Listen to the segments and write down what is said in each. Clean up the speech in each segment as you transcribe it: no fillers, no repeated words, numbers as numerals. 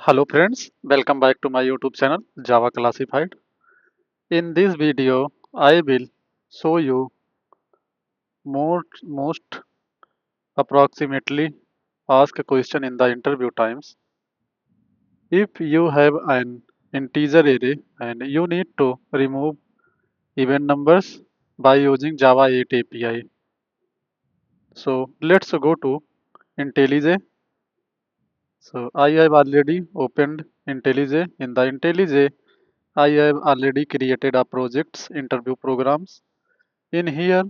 Hello friends, welcome back to my YouTube channel Java Classified. In this video, I will show you most approximately asked question in the interview times. If you have an integer array and you need to remove even numbers by using Java8 API. So let's go to IntelliJ. So I have already opened IntelliJ. In the IntelliJ, I have already created a project's interview programs. In here,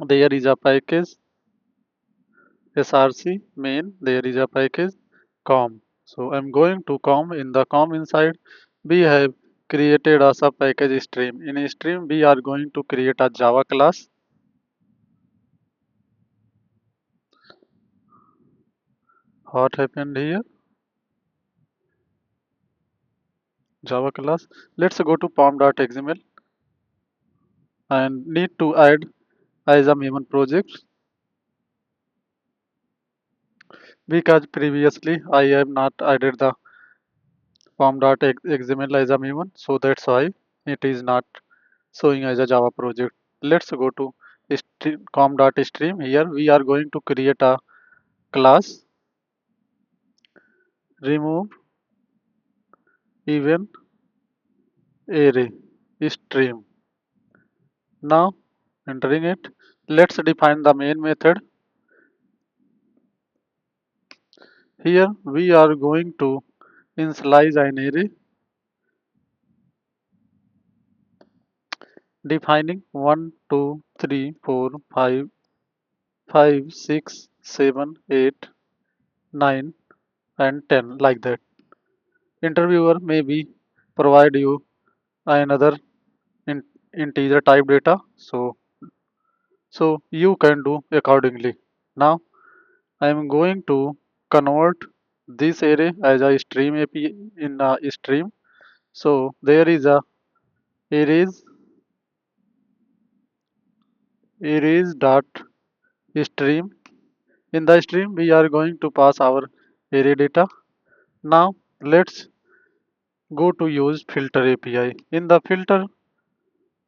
there is a package src main, there is a package com. So I'm going to com. In the com inside, we have created a sub package stream. In a stream, we are going to create a Java class. What happened here? Java class. Let's go to pom.xml and need to add as a main project because previously I have not added the pom.xml as a main, so that's why it is not showing as a Java project. Let's go to com.stream. Here we are going to create a class remove even array stream. Now entering it, let's define the main method. Here we are going to initialize an array defining 1, 2, 3, 4, 5, 5, 6, 7, 8, 9 and 10 like that. Interviewer maybe provide you another in, integer type data, so you can do accordingly. Now I am going to convert this array as a stream API in a stream. So there is a arrays dot stream. In the stream we are going to pass our array data. Now let's go to use filter API. In the filter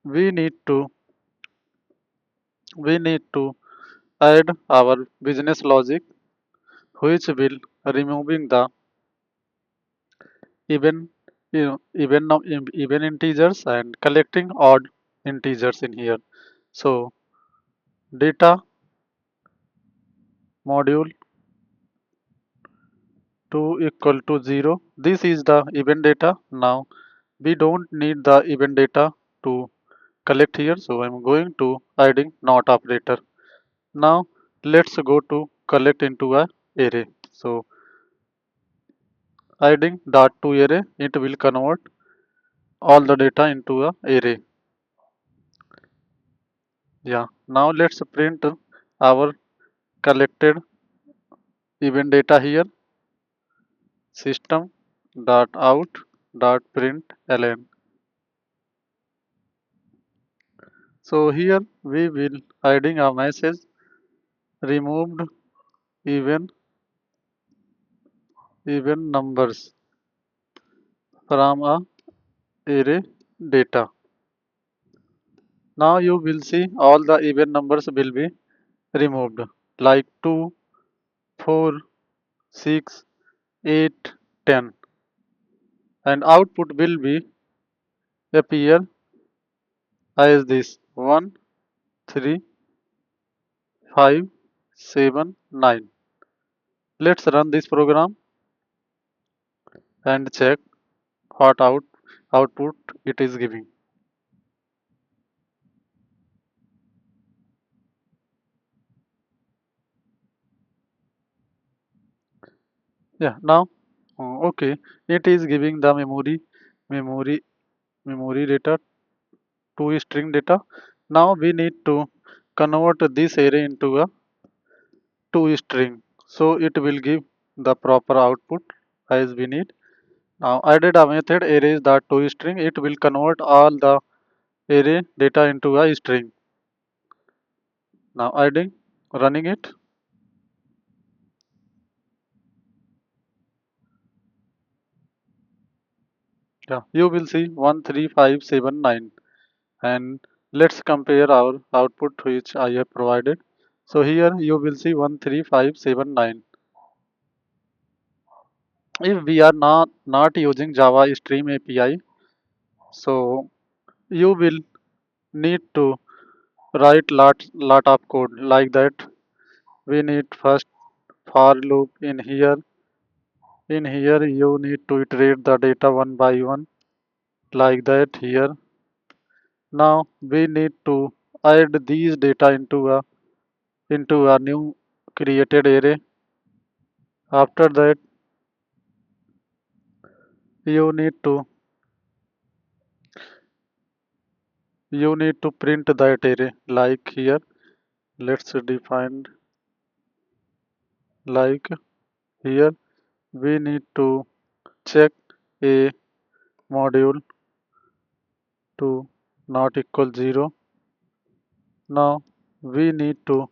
we need to we need to add our business logic, which will removing the even even integers and collecting odd integers in here. So data module 2 equal to 0. This is the event data. Now we don't need the event data to collect here, so I'm going to adding not operator. Now let's go to collect into a array. So adding dot to array, it will convert all the data into a array. Yeah, now let's print our collected event data here. System dot out dot println. So here we will adding a message removed even numbers from a array data. Now you will see all the even numbers will be removed like 2, 4, 6, 8, 10, and output will be appear as this 1, 3, 5, 7, 9. Let's run this program and check what output it is giving. Yeah, now okay, it is giving the memory memory data to string data. Now we need to convert this array into a to string, so it will give the proper output as we need. Now added a method arrays that to string, it will convert all the array data into a string. Now adding running it. Yeah, you will see 13579, and let's compare our output which I have provided. So here you will see 13579. If we are not using Java Stream API, so you will need to write lot of code like that. We need first for loop in here. In here you need to iterate the data one by one like that here. Now we need to add these data into a new created array. After that you need to print that array like here. Let's define like here. We need to check a module to not equal 0. Now we need to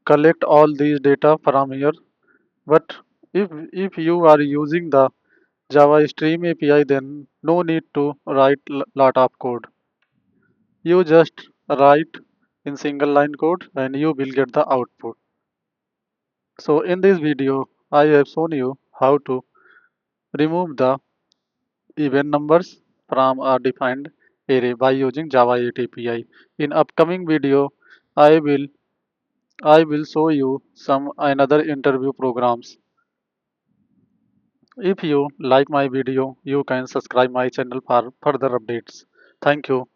collect all these data from here. But if you are using the Java Stream API, then no need to write lot of code. You just write in single line code and you will get the output. So in this video, I have shown you how to remove the even numbers from a defined array by using Java8 API. In upcoming video, I will I will show you some another interview programs. If you like my video, you can subscribe my channel for further updates. Thank you.